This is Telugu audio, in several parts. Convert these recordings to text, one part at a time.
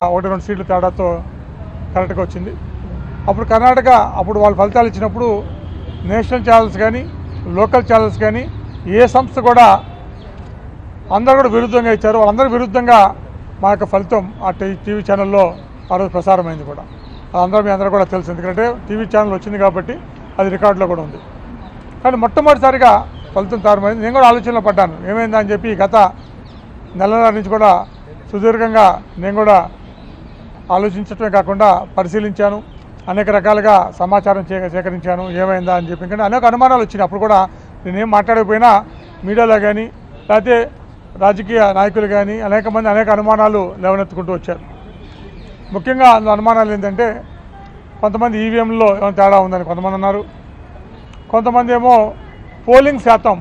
1-2 సీట్ల తేడాతో కరెక్ట్గా వచ్చింది. అప్పుడు కర్ణాటక అప్పుడు వాళ్ళు ఫలితాలు ఇచ్చినప్పుడు నేషనల్ ఛానల్స్ కానీ లోకల్ ఛానల్స్ కానీ ఏ సంస్థ కూడా అందరూ కూడా విరుద్ధంగా ఇచ్చారు. వాళ్ళందరూ విరుద్ధంగా మా యొక్క ఫలితం ఆ టీవీ ఛానల్లో ఆ రోజు ప్రసారమైంది కూడా. అది మీ అందరూ కూడా తెలుసు, ఎందుకంటే టీవీ ఛానల్ వచ్చింది కాబట్టి అది రికార్డులో కూడా ఉంది. కానీ మొట్టమొదటిసారిగా ఫలితం తారుమైంది. నేను కూడా ఆలోచనలో పడ్డాను ఏమైందా అని చెప్పి. గత నెలల నుంచి కూడా సుదీర్ఘంగా నేను కూడా ఆలోచించడమే కాకుండా పరిశీలించాను, అనేక రకాలుగా సమాచారం సేకరించాను ఏమైందా అని చెప్పి. ఎందుకంటే అనేక అనుమానాలు వచ్చినాయి. అప్పుడు కూడా నేనేం మాట్లాడకపోయినా మీడియాలో కానీ లేకపోతే రాజకీయ నాయకులు కానీ అనేక అనుమానాలు లేవనెత్తుకుంటూ వచ్చారు. ముఖ్యంగా అందులో అనుమానాలు ఏంటంటే కొంతమంది ఈవీఎంలో ఏమైనా తేడా ఉందని కొంతమంది అన్నారు. కొంతమంది ఏమో పోలింగ్ శాతం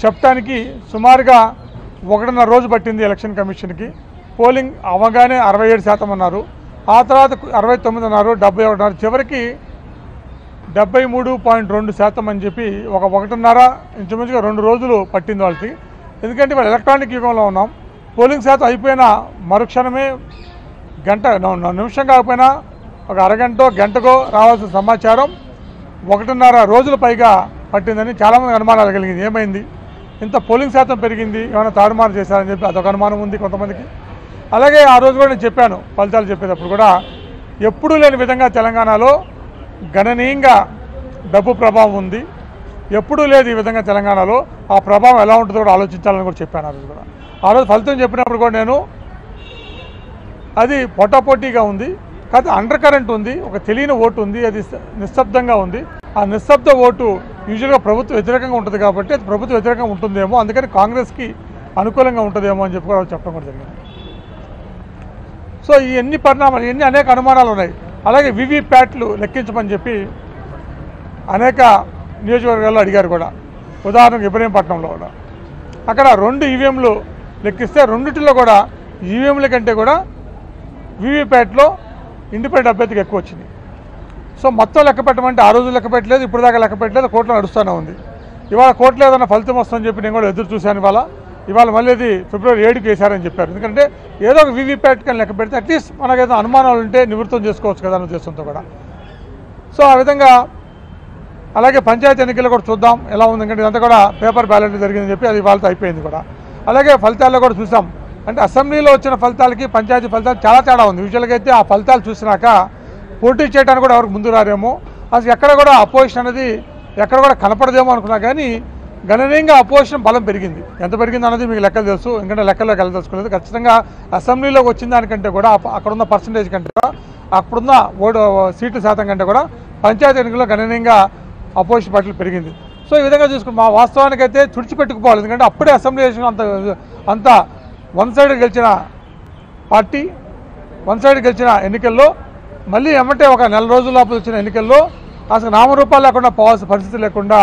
చెప్పడానికి సుమారుగా 1.5 రోజు పట్టింది ఎలక్షన్ కమిషన్కి. పోలింగ్ అవగానే 67% అన్నారు, ఆ తర్వాత 69 అన్నారు, 71 అన్నారు, చివరికి 73.2% అని చెప్పి 1.5 ఇంచుమించుగా 2 రోజులు పట్టింది వాళ్ళకి. ఎందుకంటే వాళ్ళు ఎలక్ట్రానిక్ యుగంలో ఉన్నాం. పోలింగ్ శాతం అయిపోయిన మరుక్షణమే నిమిషం కాకపోయినా ఒక అరగంటో గంటకో రావాల్సిన సమాచారం 1.5 రోజుల పైగా పట్టిందని చాలామంది అనుమానాలు కలిగింది. ఏమైంది, ఇంత పోలింగ్ శాతం పెరిగింది, ఏమైనా తారుమారు చేశారని చెప్పి అదొక అనుమానం ఉంది కొంతమందికి. అలాగే ఆ రోజు కూడా నేను చెప్పాను, ఫలితాలు చెప్పేటప్పుడు కూడా ఎప్పుడూ లేని విధంగా తెలంగాణలో గణనీయంగా డబ్బు ప్రభావం ఉంది. ఎప్పుడూ లేదు ఈ విధంగా తెలంగాణలో. ఆ ప్రభావం ఎలా ఉంటుందో కూడా ఆలోచించాలని కూడా చెప్పాను ఆ రోజు కూడా. ఆ రోజు ఫలితం చెప్పినప్పుడు కూడా నేను అది పోటాపోటీగా ఉంది, కాదు అండర్ కరెంట్ ఉంది, ఒక తెలియని ఓటు ఉంది, అది నిశ్శబ్దంగా ఉంది. ఆ నిశ్శబ్ద ఓటు యూజువల్గా ప్రభుత్వ వ్యతిరేకంగా ఉంటుంది కాబట్టి అది ప్రభుత్వ వ్యతిరేకంగా ఉంటుందేమో, అందుకని కాంగ్రెస్కి అనుకూలంగా ఉంటుందేమో అని చెప్పి కూడా చెప్పడం కూడా జరిగింది. సో ఇవన్నీ పరిణామాలు, ఇవన్నీ అనేక అనుమానాలు ఉన్నాయి. అలాగే వీవీప్యాట్లు లెక్కించమని చెప్పి అనేక నియోజకవర్గాల్లో అడిగారు కూడా. ఉదాహరణకు ఇబ్రహీంపట్నంలో కూడా అక్కడ 2 ఈవీఎంలు లెక్కిస్తే రెండిటిలో కూడా ఈవీఎంల కంటే కూడా వీవీప్యాట్లో ఇండిపెండెంట్ అభ్యర్థికి ఎక్కువ వచ్చింది. సో మొత్తం లెక్క పెట్టమంటే ఆ రోజు లెక్క పెట్టలేదు, ఇప్పుడు దాకా లెక్క పెట్టలేదు, కోర్టులో నడుస్తూనే ఉంది. ఇవాళ కోర్టులో ఏదైనా ఫలితం వస్తుందని చెప్పి నేను కూడా ఎదురు చూశాను. ఇవాళ మళ్ళీ ఇది ఫిబ్రవరి 7కి వేశారని చెప్పారు. ఎందుకంటే ఏదో ఒక వీవీప్యాట్ కానీ లెక్క పెడితే అట్లీస్ట్ మనకేదో అనుమానాలు ఉంటే నివృత్తం చేసుకోవచ్చు కదా అనే ఉద్దేశంతో కూడా. సో ఆ విధంగా అలాగే పంచాయతీ ఎన్నికలు కూడా చూద్దాం ఎలా ఉంది. ఎందుకంటే ఇదంతా కూడా పేపర్ బ్యాలెట్ జరిగిందని చెప్పి అది వాళ్ళతో అయిపోయింది కూడా. అలాగే ఫలితాల్లో కూడా చూసాం, అంటే అసెంబ్లీలో వచ్చిన ఫలితాలకి పంచాయతీ ఫలితాలు చాలా తేడా ఉంది. యూజువల్గా అయితే ఆ ఫలితాలు చూసినాక పోటీ చేయడానికి కూడా ఎవరికి ముందు రారేమో, అసలు ఎక్కడ కూడా అపోజిషన్ అనేది ఎక్కడ కూడా కనపడదేమో అనుకున్నా, కానీ గణనీయంగా అపోజిషన్ బలం పెరిగింది. ఎంత పెరిగింది అన్నది మీకు లెక్కలు తెలుసు, ఎందుకంటే లెక్కల్లోకి వెళ్ళదలుచుకోలేదు. ఖచ్చితంగా అసెంబ్లీలోకి వచ్చిన దానికంటే కూడా అక్కడున్న పర్సంటేజ్ కంటే కూడా అప్పుడున్న సీట్ల శాతం కంటే కూడా పంచాయతీ ఎన్నికల్లో గణనీయంగా అపోజిషన్ పార్టీలు పెరిగింది. సో ఈ విధంగా చూసుకుని మా వాస్తవానికైతే తుడిచిపెట్టుకుపోవాలి. ఎందుకంటే అప్పుడే అసెంబ్లీ అంత వన్ సైడ్ గెలిచిన పార్టీ, వన్ సైడ్ గెలిచిన ఎన్నికల్లో మళ్ళీ ఎమ్మటే ఒక 4 రోజుల లోపల వచ్చిన ఎన్నికల్లో అసలు నామరూపాలు లేకుండా పోవాల్సిన పరిస్థితి లేకుండా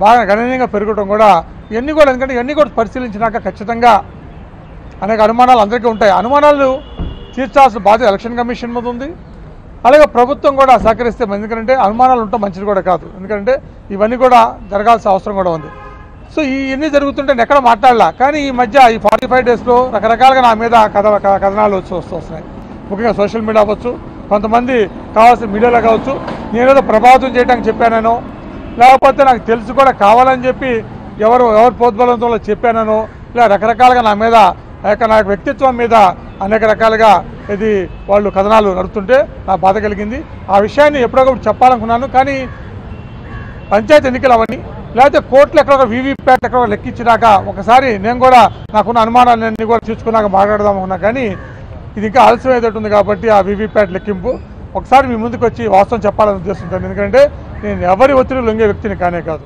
బాగా గణనీయంగా పెరగడం కూడా ఇవన్నీ కూడా, ఎందుకంటే ఇవన్నీ కూడా పరిశీలించినాక ఖచ్చితంగా అనేక అనుమానాలు అందరికీ ఉంటాయి. అనుమానాలు తీర్చాల్సిన బాధ్యత ఎలక్షన్ కమిషన్ మీద ఉంది. అలాగే ప్రభుత్వం కూడా సహకరిస్తే, ఎందుకంటే అనుమానాలు ఉండటం మంచిది కూడా కాదు, ఎందుకంటే ఇవన్నీ కూడా జరగాల్సిన అవసరం కూడా ఉంది. సో ఇవన్నీ జరుగుతుంటే నేను ఎక్కడ మాట్లాడలా, కానీ ఈ మధ్య ఈ 45 డేస్లో రకరకాలుగా నా మీద కథనాలు వస్తున్నాయి. ముఖ్యంగా సోషల్ మీడియా అవ్వచ్చు, కొంతమంది కావాల్సిన మీడియాలో కావచ్చు, నేనేదో ప్రభావితం చేయడానికి చెప్పానో, లేకపోతే నాకు తెలుసు కూడా కావాలని చెప్పి ఎవరు ప్రోద్బలంతో చెప్పానో, ఇలా రకరకాలుగా నా మీద నా వ్యక్తిత్వం మీద అనేక రకాలుగా ఇది వాళ్ళు కథనాలు నడుస్తుంటే నా బాధ కలిగింది. ఆ విషయాన్ని ఎప్పుడొకప్పుడు చెప్పాలనుకున్నాను, కానీ పంచాయతీ ఎన్నికలు అవన్నీ లేకపోతే కోర్టులు ఎక్కడ వీవీప్యాట్ ఎక్కడ లెక్కించినాక ఒకసారి నేను కూడా నాకున్న అనుమానాలన్నీ కూడా తీర్చుకున్నాక మాట్లాడదాం అనుకున్నా, కానీ ఇది ఇంకా ఆలస్యం ఏదైతుంది కాబట్టి ఆ వీవీప్యాట్ లెక్కింపు ఒకసారి మీ ముందుకు వచ్చి వాస్తవం చెప్పాలని ఉద్దేశించాను. ఎందుకంటే నేను ఎవరి ఒత్తిడి లొంగే వ్యక్తిని కానే కాదు.